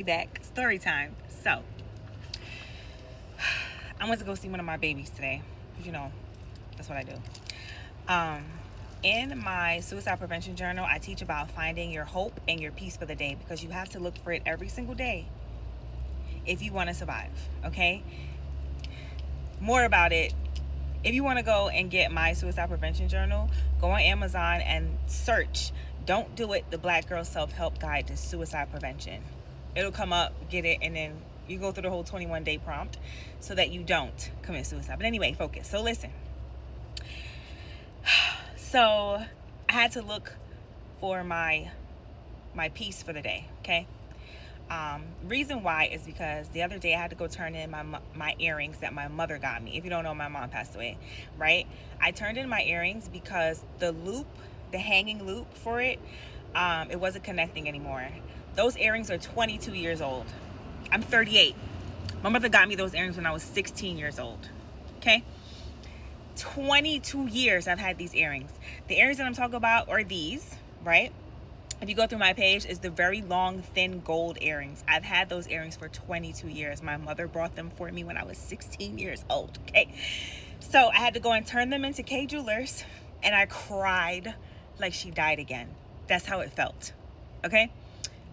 Back story time. So I went to go see one of my babies today. That's what I do. Um, in my suicide prevention journal, I teach about finding your hope and your peace for the day because you have to look for it every single day if you want to survive. Okay. More about it. If you want to go and get my suicide prevention journal, go on Amazon and search "Don't Do It: The Black Girl Self-Help Guide to Suicide Prevention." It'll come up, get it, and then you go through the whole 21-day prompt so that you don't commit suicide. But anyway, focus. So listen. So I had to look for my piece for the day. Okay. Reason why is because the other day I had to go turn in my earrings that my mother got me. If you don't know, my mom passed away, right? I turned in my earrings because the hanging loop for it wasn't connecting anymore. Those earrings are 22 years old. I'm 38. My mother got me those earrings when I was 16 years old. Okay? 22 years I've had these earrings. The earrings that I'm talking about are these, right? If you go through my page, it's the very long, thin gold earrings. I've had those earrings for 22 years. My mother brought them for me when I was 16 years old, okay? So I had to go and turn them into K Jewelers, and I cried like she died again. That's how it felt, okay?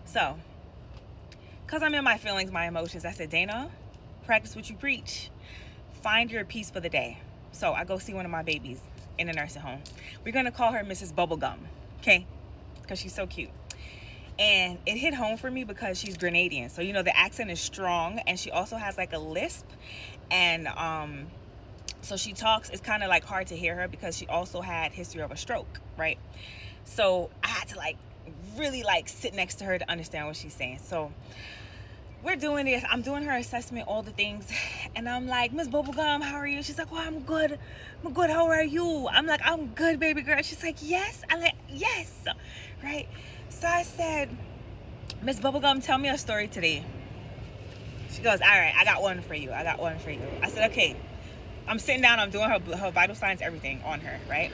So, because I'm in my feelings, my emotions, I said, Dana, practice what you preach. Find your peace for the day. So I go see one of my babies in a nursing home. We're going to call her Mrs. Bubblegum, okay? Because she's so cute. And it hit home for me because she's Grenadian. So, the accent is strong, and she also has like a lisp. And so she talks, it's kind of like hard to hear her because she also had history of a stroke, right? So I had to really sit next to her to understand what she's saying. So we're doing this. I'm doing her assessment, all the things. And I'm like, Miss Bubblegum, how are you? She's like, well, I'm good. I'm good. How are you? I'm like, I'm good, baby girl. She's like, yes. I'm like, yes. Right? So I said, Miss Bubblegum, tell me a story today. She goes, all right, I got one for you. I said, okay. I'm sitting down. I'm doing her vital signs, everything on her, right?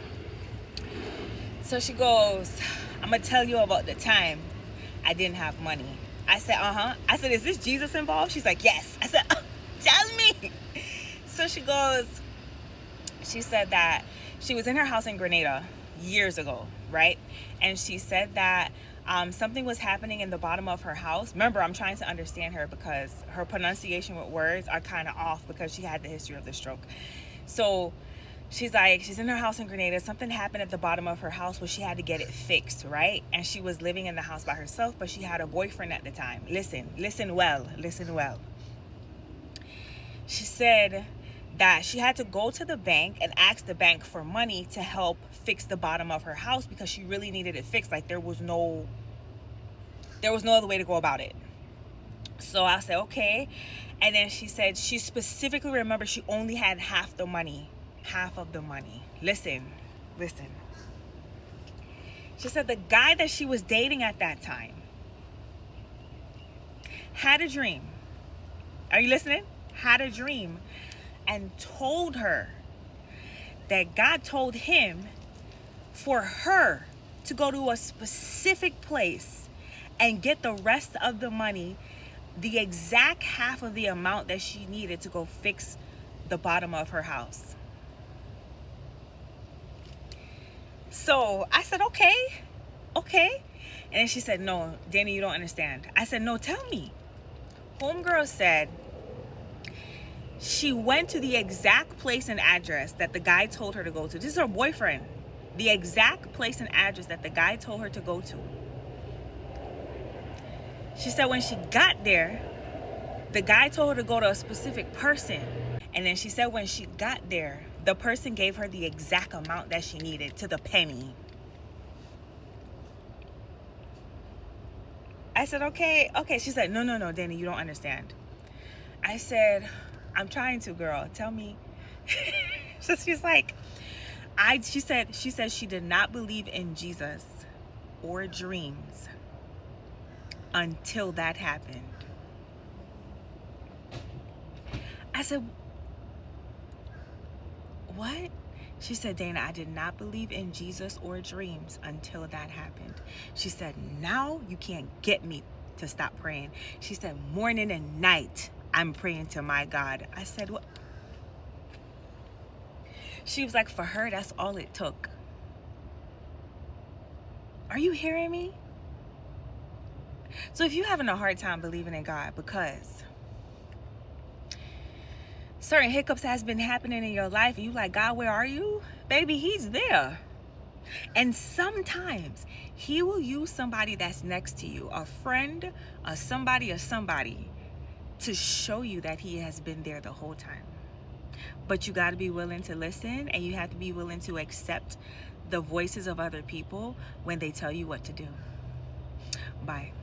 So she goes, I'm going to tell you about the time I didn't have money. I said, I said, is this Jesus involved? She's like, yes. I said, tell me. So she said that she was in her house in Grenada years ago, right? And she said that something was happening in the bottom of her house. Remember, I'm trying to understand her because her pronunciation with words are kind of off because she had the history of the stroke. So she's in her house in Grenada. Something happened at the bottom of her house where she had to get it fixed, right? And she was living in the house by herself, but she had a boyfriend at the time. Listen well. She said that she had to go to the bank and ask the bank for money to help fix the bottom of her house because she really needed it fixed. There was no other way to go about it. So I said, okay. And then she said she specifically remembered she only had half of the money. Listen. She said the guy that she was dating at that time had a dream. Are you listening? Had a dream and told her that God told him for her to go to a specific place and get the rest of the money, the exact half of the amount that she needed to go fix the bottom of her house. So I said, okay. And then she said, no, Danny, you don't understand. I said, no, tell me. Homegirl said she went to the exact place and address that the guy told her to go to. This is her boyfriend. The exact place and address that the guy told her to go to. She said when she got there, the guy told her to go to a specific person. And then she said when she got there, the person gave her the exact amount that she needed to the penny. I said, okay. She said, no, Danny, you don't understand. I said, I'm trying to, girl. Tell me. So she's like, she said she did not believe in Jesus or dreams until that happened. I said, what? She said, Dana, I did not believe in Jesus or dreams until that happened. She said, now you can't get me to stop praying. She said, morning and night, I'm praying to my God. I said, what? She was like, for her, that's all it took. Are you hearing me? So if you're having a hard time believing in God because certain hiccups has been happening in your life and you like, God, where are you? Baby, he's there. And sometimes he will use somebody that's next to you, a friend, or somebody, to show you that he has been there the whole time. But you got to be willing to listen, and you have to be willing to accept the voices of other people when they tell you what to do. Bye.